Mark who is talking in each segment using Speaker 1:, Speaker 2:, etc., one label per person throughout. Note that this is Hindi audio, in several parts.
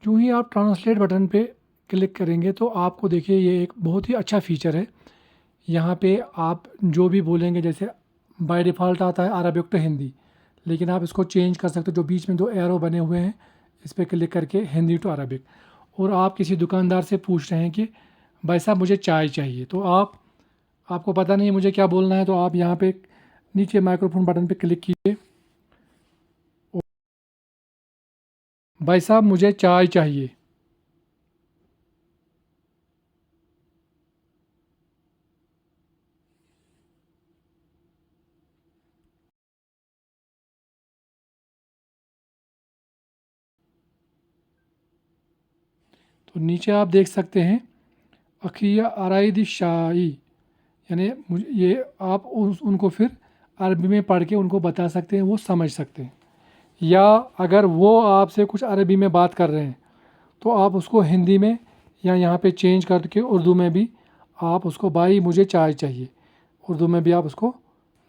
Speaker 1: जो ही आप ट्रांसलेट बटन पे क्लिक करेंगे तो आपको देखिए ये एक बहुत ही अच्छा फ़ीचर है। यहाँ पे आप जो भी बोलेंगे, जैसे बाय डिफ़ॉल्ट आता है अरबिक टू हिंदी, लेकिन आप इसको चेंज कर सकते हो। जो बीच में 2 एरो बने हुए हैं, इस पे क्लिक करके हिंदी टू अरबिक। और आप किसी दुकानदार से पूछ रहे हैं कि भाई साहब मुझे चाय चाहिए, तो आपको पता नहीं है मुझे क्या बोलना है, तो आप यहाँ पे नीचे माइक्रोफ़ोन बटन पे क्लिक कीजिए। भाई साहब मुझे चाय चाहिए। तो नीचे आप देख सकते हैं अखिया आराइदी शाही, यानी ये आप उनको फिर अरबी में पढ़ के उनको बता सकते हैं, वो समझ सकते हैं। या अगर वो आपसे कुछ अरबी में बात कर रहे हैं तो आप उसको हिंदी में या यहाँ पे चेंज करके उर्दू में भी आप उसको, भाई मुझे चाय चाहिए, उर्दू में भी आप उसको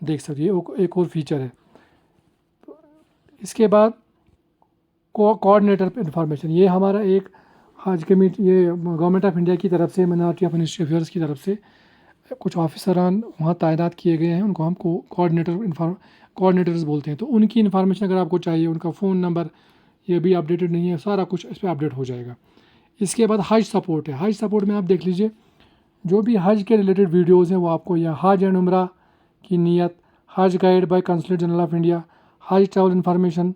Speaker 1: देख सकते हैं। ये एक और फीचर है। इसके बाद कोऑर्डिनेटर इंफॉर्मेशन, ये हमारा एक आज के मीट ये गवर्नमेंट ऑफ इंडिया की तरफ से, मिनिस्ट्री ऑफ मिनिस्ट्री अफेयर्स की तरफ से कुछ ऑफिसरान वहाँ तैनात किए गए हैं, उनको हम कोऑर्डिनेटर्स बोलते हैं। तो उनकी इन्फॉर्मेशन अगर आपको चाहिए, उनका फ़ोन नंबर, ये भी अपडेटेड नहीं है, सारा कुछ इस पर अपडेट हो जाएगा। इसके बाद हज सपोर्ट है। हज सपोर्ट में आप देख लीजिए जो भी हज के रिलेटेड वीडियोज़ हैं वो आपको, या हज एंड उम्रा की नीयत, हज guide by consulate general of India, हज travel information,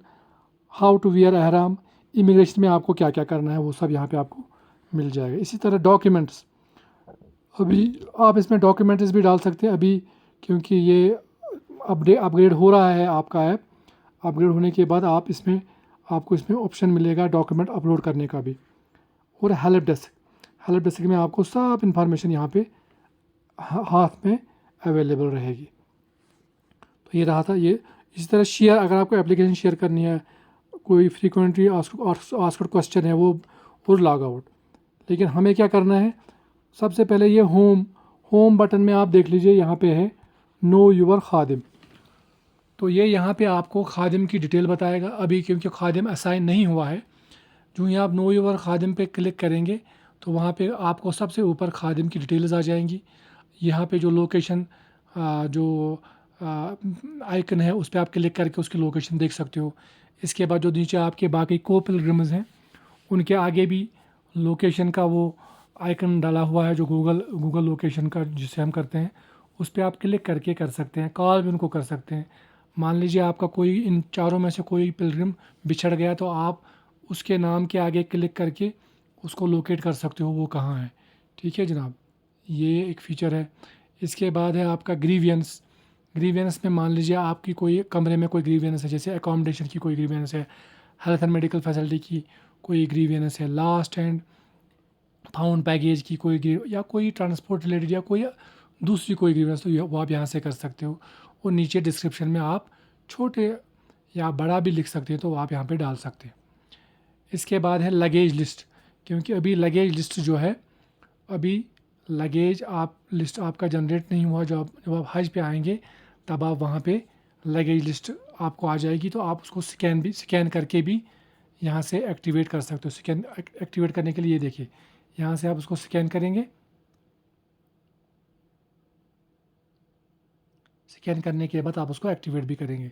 Speaker 1: how to wear अहराम, इमिग्रेशन में आपको क्या क्या करना है, वो सब यहाँ पे आपको मिल जाएगा। इसी तरह डॉक्यूमेंट्स, अभी आप इसमें डॉक्यूमेंट्स भी डाल सकते हैं अभी, क्योंकि ये अपग्रेड हो रहा है आपका ऐप। अपग्रेड होने के बाद आपको इसमें ऑप्शन मिलेगा डॉक्यूमेंट अपलोड करने का भी। और हेल्प डेस्क में आपको सब इन्फॉर्मेशन यहाँ पे हाथ में अवेलेबल रहेगी। तो ये रहा था ये। इसी तरह शेयर, अगर आपको एप्लीकेशन शेयर करनी है, कोई फ्रीक्वेंटली आस्क्ड क्वेश्चन है वो, और लॉग आउट। लेकिन हमें क्या करना है, सबसे पहले ये होम बटन में आप देख लीजिए, यहाँ पे है नो यूवर खादिम। तो ये यहाँ पे आपको खादिम की डिटेल बताएगा अभी, क्योंकि खादिम असाइन नहीं हुआ है। जो ही आप नो यूवर खादिम पे क्लिक करेंगे तो वहाँ पे आपको सबसे ऊपर खादिम की डिटेल्स आ जाएंगी। यहाँ पे जो लोकेशन जो आइकन है उस पर आप क्लिक करके उसकी लोकेशन देख सकते हो। इसके बाद जो नीचे आपके बाकी को पिलग्रिम्स हैं उनके आगे भी लोकेशन का वो आइकन डाला हुआ है, जो गूगल लोकेशन का जिसे हम करते हैं, उस पर आप क्लिक करके कर सकते हैं। कॉल भी उनको कर सकते हैं। मान लीजिए आपका कोई इन चारों में से कोई पिलग्रिम बिछड़ गया तो आप उसके नाम के आगे क्लिक करके उसको लोकेट कर सकते हो वो कहाँ है। ठीक है जनाब, ये एक फ़ीचर है। इसके बाद है आपका ग्रीवियंस में मान लीजिए आपकी कोई कमरे में कोई ग्रीवियंस है, जैसे अकोमोडेशन की कोई ग्रीवियंस है, हेल्थ एंड मेडिकल फैसिलिटी की कोई ग्रीवियंस है, लास्ट एंड फाउंड पैकेज की या कोई ट्रांसपोर्ट रिलेटेड या कोई दूसरी कोई ग्रीवेंस, तो वो आप यहाँ से कर सकते हो। और नीचे डिस्क्रिप्शन में आप छोटे या बड़ा भी लिख सकते हैं, तो वो आप यहाँ पे डाल सकते हैं। इसके बाद है लगेज लिस्ट, क्योंकि अभी लगेज लिस्ट जो है, अभी लगेज लिस्ट आपका जनरेट नहीं हुआ। जब आप हज पे आएंगे तब आप वहाँ पे लगेज लिस्ट आपको आ जाएगी, तो आप उसको स्कैन करके भी यहाँ से एक्टिवेट कर सकते हो। एक्टिवेट करने के लिए ये देखिए, यहाँ से आप उसको स्कैन करेंगे, स्कैन करने के बाद आप उसको एक्टिवेट भी करेंगे।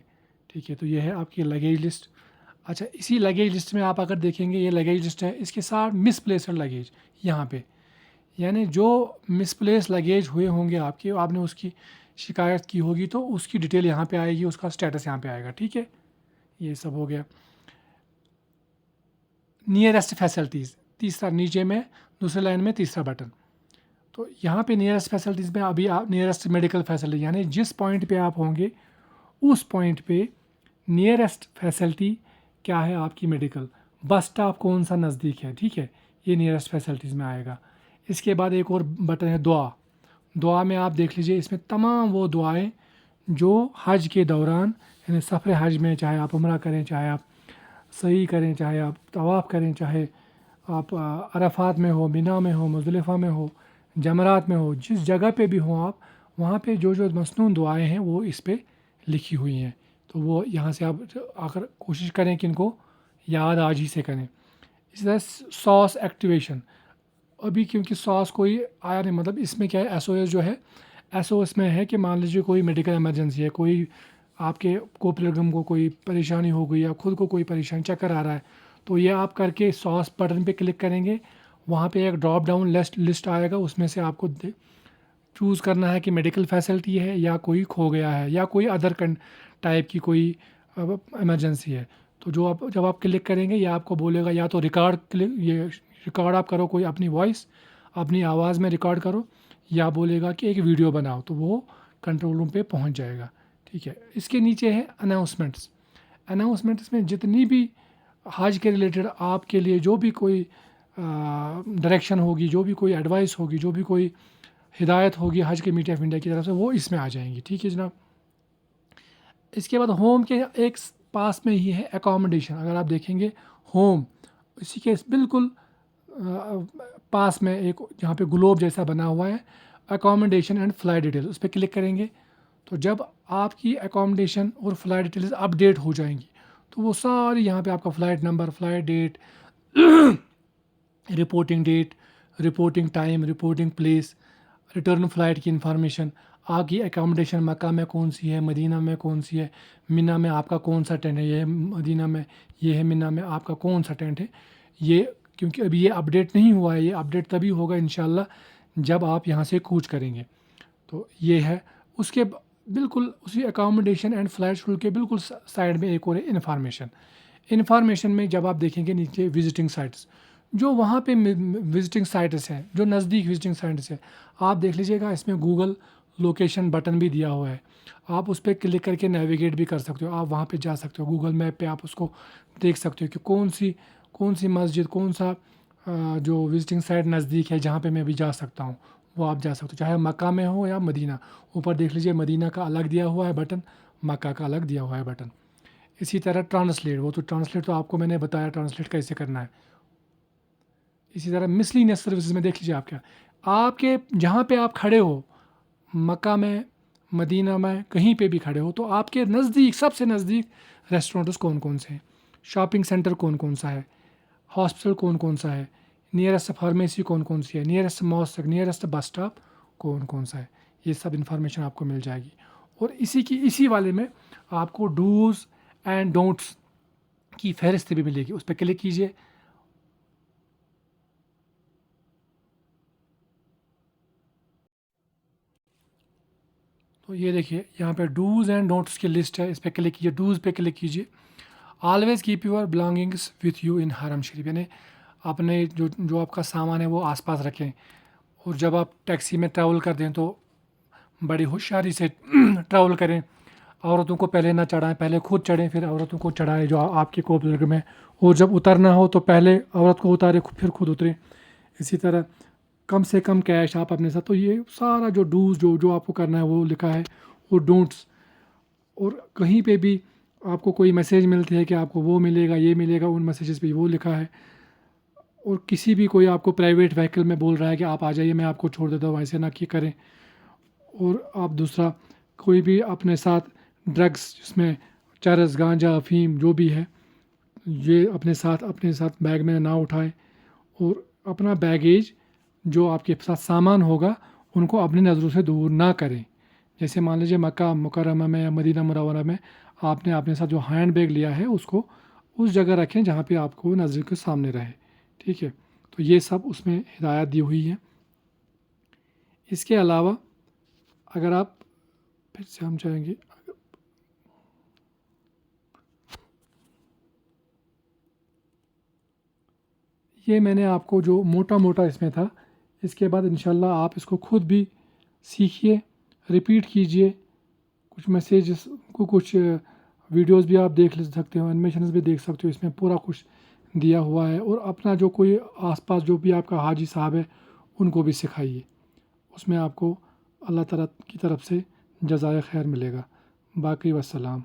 Speaker 1: ठीक है, तो ये है आपकी लगेज लिस्ट। अच्छा, इसी लगेज लिस्ट में आप अगर देखेंगे, ये लगेज लिस्ट है, इसके साथ मिसप्लेस्ड लगेज यहाँ पे, यानी जो मिसप्लेस लगेज हुए होंगे आपके, आपने उसकी शिकायत की होगी तो उसकी डिटेल यहाँ पे आएगी, उसका स्टेटस यहाँ पे आएगा। ठीक है, ये सब हो गया। नियरेस्ट फैसिलिटीज़, तीसरा नीचे में दूसरे लाइन में तीसरा बटन। तो यहाँ पे नियरेस्ट फैसिलिटीज़ में अभी आप नियरेस्ट मेडिकल फैसिलिटी, यानी जिस पॉइंट पे आप होंगे उस पॉइंट पे नियरेस्ट फैसिलिटी क्या है आपकी मेडिकल, बस स्टॉप कौन सा नज़दीक है। ठीक है, ये नियरेस्ट फैसिलिटीज़ में आएगा। इसके बाद एक और बटन है दुआ में आप देख लीजिए, इसमें तमाम वो दुआएं जो हज के दौरान, यानी सफ़र हज में, चाहे आप उम्रा करें, चाहे आप सही करें, चाहे आप तवाफ़ करें, चाहे आप अरफात में हो, मिना में हो, मुज़दलिफ़ा में हो, जमरात में हो, जिस जगह पे भी हो आप, वहाँ पे जो जो मसनून दुआएं हैं वो इस पे लिखी हुई हैं। तो वो यहाँ से आप आकर कोशिश करें कि इनको याद आज ही से करें। इसी तरह सॉस एक्टिवेशन, अभी क्योंकि सॉस कोई आया नहीं, मतलब इसमें क्या है, एसओएस जो है, एसओएस में है कि मान लीजिए कोई मेडिकल इमरजेंसी है, कोई आपके कोपलेगम को कोई परेशानी हो गई या खुद को कोई परेशानी, चक्कर आ रहा है, तो ये आप करके सॉस बटन पे क्लिक करेंगे, वहाँ पे एक ड्रॉप डाउन लिस्ट आएगा, उसमें से आपको चूज़ करना है कि मेडिकल फैसिलिटी है या कोई खो गया है या कोई अदर टाइप की कोई इमरजेंसी है। तो जो आप जब आप क्लिक करेंगे ये आपको बोलेगा या तो रिकॉर्ड आप करो, कोई अपनी वॉइस अपनी आवाज़ में रिकॉर्ड करो, या बोलेगा कि एक वीडियो बनाओ, तो वो कंट्रोल रूम पे पहुंच जाएगा। ठीक है, इसके नीचे है अनाउंसमेंट्स। अनाउंसमेंट्स में जितनी भी हज के रिलेटेड आपके लिए जो भी कोई डायरेक्शन होगी, जो भी कोई एडवाइस होगी, जो भी कोई हिदायत होगी हज कमेटी ऑफ इंडिया की तरफ से, वो इसमें आ जाएंगी। ठीक है जनाब। इसके बाद होम के एक पास में ही है एकोमोडेशन। अगर आप देखेंगे होम, इसी के बिल्कुल पास में एक जहाँ पे ग्लोब जैसा बना हुआ है, एकोमोडेशन एंड फ्लाइट डिटेल, उस पर क्लिक करेंगे। तो जब आपकी एकोमोडेशन और फ्लाइट डिटेल्स अपडेट हो जाएंगी, तो वो सारी यहाँ पे आपका flight number, flight date, reporting date, reporting time, reporting place, return flight की इंफॉर्मेशन, आपकी एकोमोडेशन मक्का में कौन सी है, मदीना में कौन सी है, मिना में आपका कौन सा टेंट है, ये है मदीना में, ये है मिना में आपका कौन सा टेंट है। ये क्योंकि अभी ये अपडेट नहीं हुआ है, ये अपडेट तभी होगा इंशाल्लाह जब आप यहाँ से कूच करेंगे। तो ये है। उसके बिल्कुल उसी एकोमोडेशन एंड फ्लाइट शेड्यूल के बिल्कुल साइड में एक और है इन्फॉर्मेशन में जब आप देखेंगे नीचे विजिटिंग साइट्स, जो वहाँ पे विजिटिंग साइट्स हैं, जो नज़दीक विजिटिंग साइट्स हैं, आप देख लीजिएगा, इसमें गूगल लोकेशन बटन भी दिया हुआ है। आप उस पर क्लिक करके नेविगेट भी कर सकते हो, आप वहाँ पे जा सकते हो, गूगल मैप पे आप उसको देख सकते हो कि कौन सी मस्जिद, कौन सा जो विजिटिंग साइट नज़दीक है जहाँ पे मैं भी जा सकता हूँ, वो आप जा सकते हो, चाहे मक्का में हो या मदीना। ऊपर देख लीजिए मदीना का अलग दिया हुआ है बटन, मक्का का अलग दिया हुआ है बटन। इसी तरह ट्रांसलेट, वो तो ट्रांसलेट तो आपको मैंने बताया ट्रांसलेट कैसे करना है। इसी तरह मिसलिनियस सर्विसेज में देख लीजिए आप क्या, आपके जहाँ पे आप खड़े हो, मक्का में, मदीना में, कहीं पे भी खड़े हो, तो आपके नज़दीक, सबसे नज़दीक रेस्टोरेंट्स कौन कौन से हैं, शॉपिंग सेंटर कौन कौन सा है, हॉस्पिटल कौन कौन सा है, नियरेस्ट फार्मेसी कौन कौन सी है, nearest mosque, nearest bus stop कौन कौन सा है, ये सब इन्फॉर्मेशन आपको मिल जाएगी। और इसी वाले में आपको डूज़ एंड डोंट्स की फहरिस्त भी मिलेगी, उस पर क्लिक कीजिए। तो ये देखिए यहाँ पे डूज़ एंड डोंट्स की लिस्ट है, इस पर क्लिक कीजिए, डूज़ पे क्लिक कीजिए। Always keep your belongings with you in हरम शरीफ, यानी अपने जो आपका सामान है वो आसपास रखें। और जब आप टैक्सी में ट्रैवल करते हैं तो बड़ी होशियारी से ट्रैवल करें। औरतों को पहले ना चढ़ाएं, पहले खुद चढ़ें फिर औरतों को चढ़ाएं जो आपके को बुजुर्ग में। और जब उतरना हो तो पहले औरत को उतारे फिर खुद उतरें। इसी तरह कम से कम कैश आप अपने साथ, तो ये सारा जो डूज जो आपको करना है वो लिखा है। और डोंट्स, और कहीं पे भी आपको कोई मैसेज मिलती है कि आपको वो मिलेगा ये मिलेगा, उन मैसेजेस पे वो लिखा है। और किसी भी कोई आपको प्राइवेट व्हीकल में बोल रहा है कि आप आ जाइए मैं आपको छोड़ देता हूँ, ऐसे ना कि करें। और आप दूसरा, कोई भी अपने साथ ड्रग्स जिसमें चरस, गांजा, अफीम जो भी है, ये अपने साथ बैग में ना उठाएं। और अपना बैगेज जो आपके साथ सामान होगा उनको अपनी नज़रों से दूर ना करें। जैसे मान लीजिए मक्का मुकर्रमा में या मदीना मुनव्वरा में आपने अपने साथ जो हैंड बैग लिया है उसको उस जगह रखें जहाँ पे आपको नज़र के सामने रहे। ठीक है, तो ये सब उसमें हिदायत दी हुई है। इसके अलावा अगर आप फिर से हम चाहेंगे, ये मैंने आपको जो मोटा मोटा इसमें था, इसके बाद इंशाल्लाह आप इसको खुद भी सीखिए, रिपीट कीजिए। कुछ मैसेजेस को, कुछ वीडियोस भी आप देख सकते हो, एनिमेशंस भी देख सकते हो, इसमें पूरा कुछ दिया हुआ है। और अपना जो कोई आसपास जो भी आपका हाजी साहब है उनको भी सिखाइए, उसमें आपको अल्लाह ताला की तरफ से जज़ाए खैर मिलेगा। बाकी वस्सलाम।